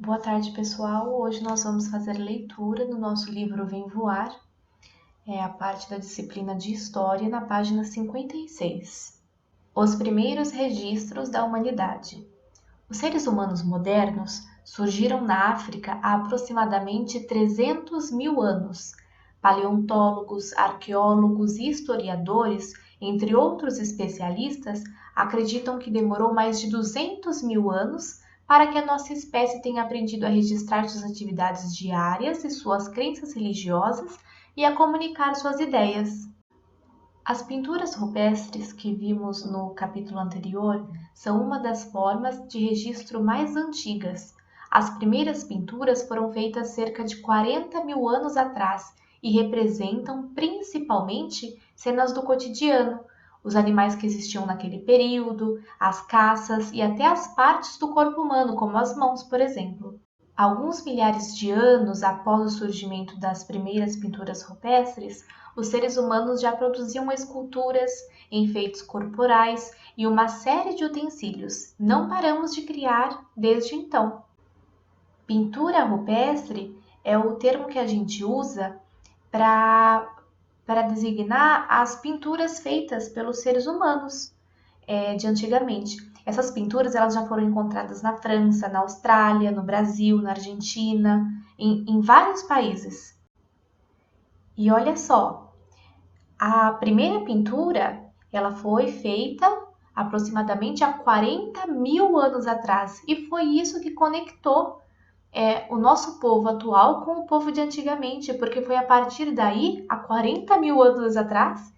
Boa tarde, pessoal. Hoje nós vamos fazer leitura no nosso livro Vem Voar, a parte da disciplina de História, na página 56. Os primeiros registros da humanidade. Os seres humanos modernos surgiram na África há aproximadamente 300 mil anos. Paleontólogos, arqueólogos e historiadores, entre outros especialistas, acreditam que demorou mais de 200 mil anos para que a nossa espécie tenha aprendido a registrar suas atividades diárias e suas crenças religiosas e a comunicar suas ideias. As pinturas rupestres que vimos no capítulo anterior são uma das formas de registro mais antigas. As primeiras pinturas foram feitas cerca de 40 mil anos atrás e representam principalmente cenas do cotidiano, os animais que existiam naquele período, as caças e até as partes do corpo humano, como as mãos, por exemplo. Alguns milhares de anos após o surgimento das primeiras pinturas rupestres, os seres humanos já produziam esculturas, enfeites corporais e uma série de utensílios. Não paramos de criar desde então. Pintura rupestre é o termo que a gente usa para designar as pinturas feitas pelos seres humanos de antigamente. Essas pinturas elas já foram encontradas na França, na Austrália, no Brasil, na Argentina, em vários países. E olha só, a primeira pintura ela foi feita aproximadamente há 40 mil anos atrás e foi isso que conectou o nosso povo atual com o povo de antigamente, porque foi a partir daí, há 40 mil anos atrás,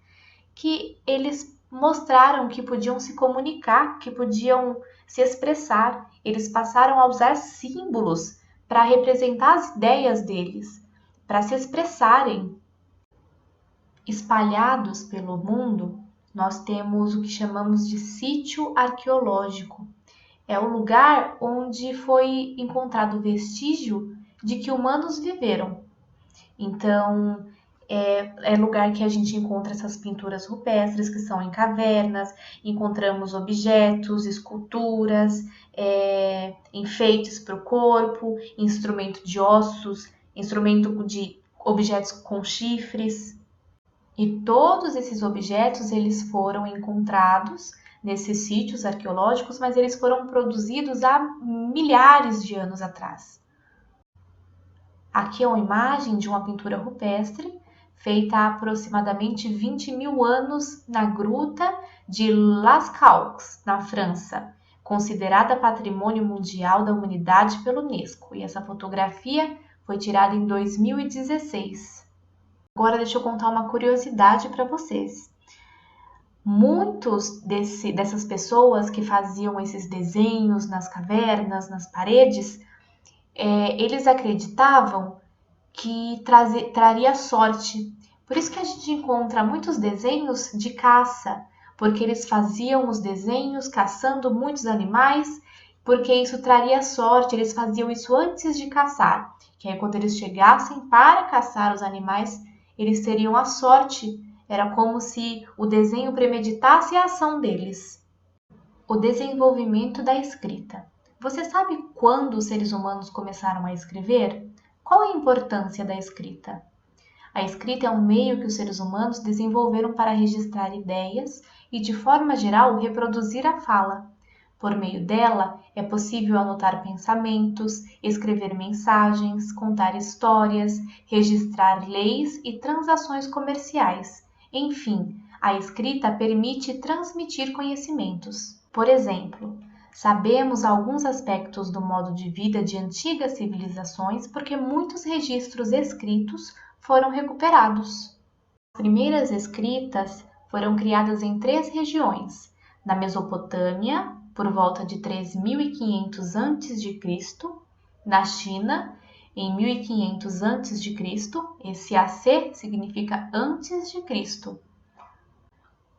que eles mostraram que podiam se comunicar, que podiam se expressar. Eles passaram a usar símbolos para representar as ideias deles, para se expressarem. Espalhados pelo mundo, nós temos o que chamamos de sítio arqueológico. É o lugar onde foi encontrado vestígio de que humanos viveram. Então, é lugar que a gente encontra essas pinturas rupestres, que são em cavernas, encontramos objetos, esculturas, enfeites para o corpo, instrumento de ossos, instrumento de objetos com chifres. E todos esses objetos eles foram encontrados nesses sítios arqueológicos, mas eles foram produzidos há milhares de anos atrás. Aqui é uma imagem de uma pintura rupestre feita há aproximadamente 20 mil anos na gruta de Lascaux, na França, considerada Patrimônio Mundial da Humanidade pela Unesco. E essa fotografia foi tirada em 2016. Agora deixa eu contar uma curiosidade para vocês. Muitos dessas pessoas que faziam esses desenhos nas cavernas, nas paredes, eles acreditavam que traria sorte. Por isso que a gente encontra muitos desenhos de caça, porque eles faziam os desenhos caçando muitos animais, porque isso traria sorte. Eles faziam isso antes de caçar, que aí quando eles chegassem para caçar os animais, eles teriam a sorte. Era como se o desenho premeditasse a ação deles. O desenvolvimento da escrita. Você sabe quando os seres humanos começaram a escrever? Qual a importância da escrita? A escrita é um meio que os seres humanos desenvolveram para registrar ideias e, de forma geral, reproduzir a fala. Por meio dela, é possível anotar pensamentos, escrever mensagens, contar histórias, registrar leis e transações comerciais. Enfim, a escrita permite transmitir conhecimentos. Por exemplo, sabemos alguns aspectos do modo de vida de antigas civilizações porque muitos registros escritos foram recuperados. As primeiras escritas foram criadas em 3 regiões: na Mesopotâmia, por volta de 3500 a.C., na China, em 1500 a.C., esse AC significa antes de Cristo.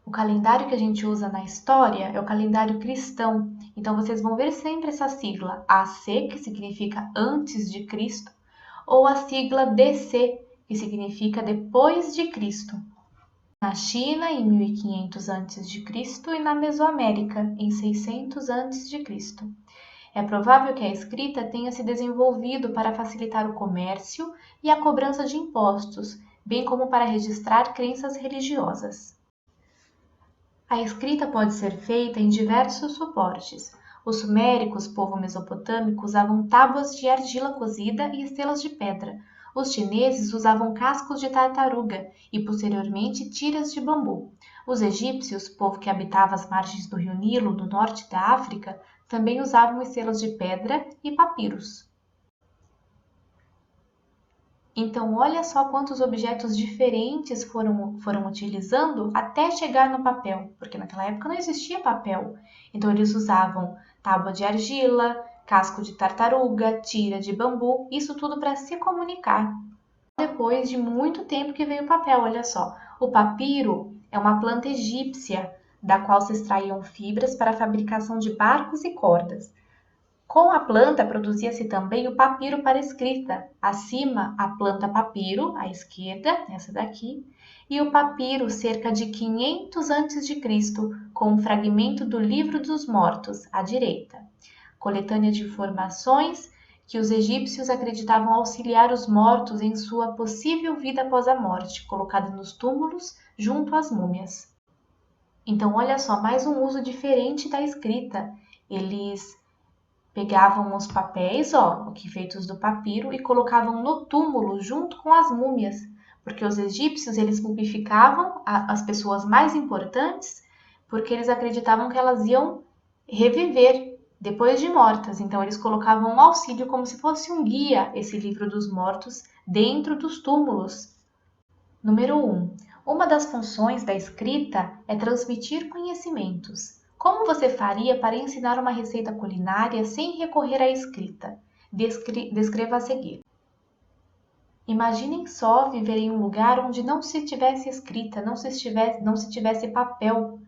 O calendário que a gente usa na história é o calendário cristão, então vocês vão ver sempre essa sigla AC, que significa antes de Cristo, ou a sigla DC, que significa depois de Cristo. Na China, em 1500 a.C., e na Mesoamérica, em 600 a.C. É provável que a escrita tenha se desenvolvido para facilitar o comércio e a cobrança de impostos, bem como para registrar crenças religiosas. A escrita pode ser feita em diversos suportes. Os suméricos, povo mesopotâmico, usavam tábuas de argila cozida e estelas de pedra. Os chineses usavam cascos de tartaruga e, posteriormente, tiras de bambu. Os egípcios, povo que habitava as margens do rio Nilo, no norte da África, também usavam estelas de pedra e papiros. Então, olha só quantos objetos diferentes foram utilizando até chegar no papel, porque naquela época não existia papel. Então, eles usavam tábua de argila, casco de tartaruga, tira de bambu, isso tudo para se comunicar. Depois de muito tempo que veio o papel, olha só. O papiro é uma planta egípcia, da qual se extraíam fibras para a fabricação de barcos e cordas. Com a planta produzia-se também o papiro para escrita. Acima, a planta papiro, à esquerda, essa daqui, e o papiro cerca de 500 a.C., com um fragmento do Livro dos Mortos, à direita. Coletânea de informações que os egípcios acreditavam auxiliar os mortos em sua possível vida após a morte, colocada nos túmulos junto às múmias. Então, olha só, mais um uso diferente da escrita. Eles pegavam os papéis, que feitos do papiro, e colocavam no túmulo junto com as múmias, porque os egípcios eles mumificavam as pessoas mais importantes, porque eles acreditavam que elas iam reviver depois de mortas. Então eles colocavam um auxílio como se fosse um guia, esse livro dos mortos, dentro dos túmulos. Número 1. Uma das funções da escrita é transmitir conhecimentos. Como você faria para ensinar uma receita culinária sem recorrer à escrita? Descreva a seguir. Imaginem só viver em um lugar onde não se tivesse escrita, não se tivesse papel.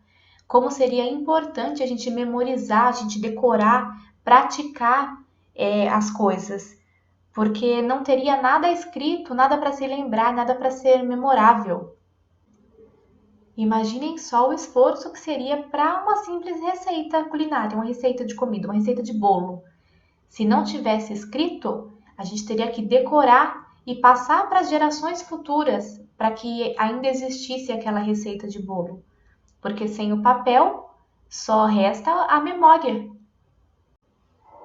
Como seria importante a gente memorizar, a gente decorar, praticar as coisas, porque não teria nada escrito, nada para se lembrar, nada para ser memorável. Imaginem só o esforço que seria para uma simples receita culinária, uma receita de comida, uma receita de bolo. Se não tivesse escrito, a gente teria que decorar e passar para as gerações futuras para que ainda existisse aquela receita de bolo. Porque sem o papel, só resta a memória.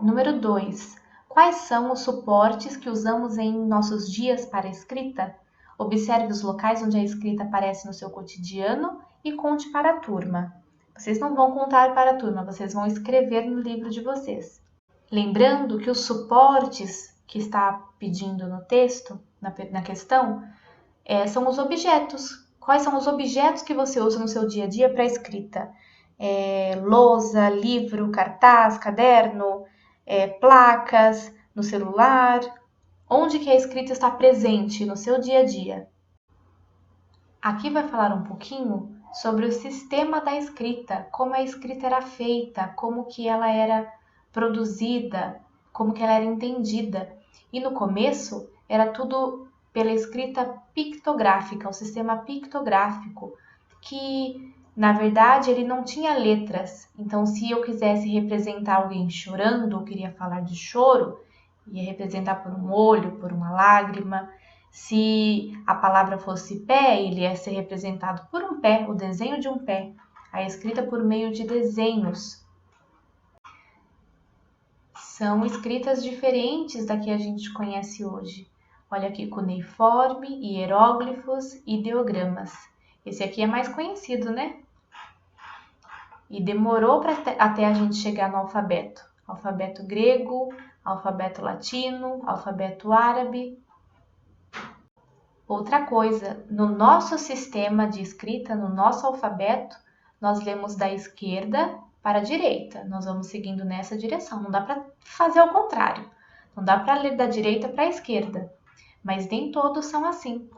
Número 2. Quais são os suportes que usamos em nossos dias para a escrita? Observe os locais onde a escrita aparece no seu cotidiano e conte para a turma. Vocês não vão contar para a turma, vocês vão escrever no livro de vocês. Lembrando que os suportes que está pedindo no texto, na questão, são os objetos. Quais são os objetos que você usa no seu dia a dia para a escrita? Lousa, livro, cartaz, caderno, placas, no celular. Onde que a escrita está presente no seu dia a dia? Aqui vai falar um pouquinho sobre o sistema da escrita, como a escrita era feita, como que ela era produzida, como que ela era entendida. E no começo era tudo pela escrita pictográfica, o sistema pictográfico, que na verdade ele não tinha letras. Então, se eu quisesse representar alguém chorando, ou queria falar de choro, ia representar por um olho, por uma lágrima. Se a palavra fosse pé, ele ia ser representado por um pé, o desenho de um pé. A escrita por meio de desenhos. São escritas diferentes da que a gente conhece hoje. Olha aqui, cuneiforme, hieróglifos, ideogramas. Esse aqui é mais conhecido, né? E demorou até a gente chegar no alfabeto. Alfabeto grego, alfabeto latino, alfabeto árabe. Outra coisa, no nosso sistema de escrita, no nosso alfabeto, nós lemos da esquerda para a direita. Nós vamos seguindo nessa direção. Não dá para fazer ao contrário. Não dá para ler da direita para a esquerda. Mas nem todos são assim.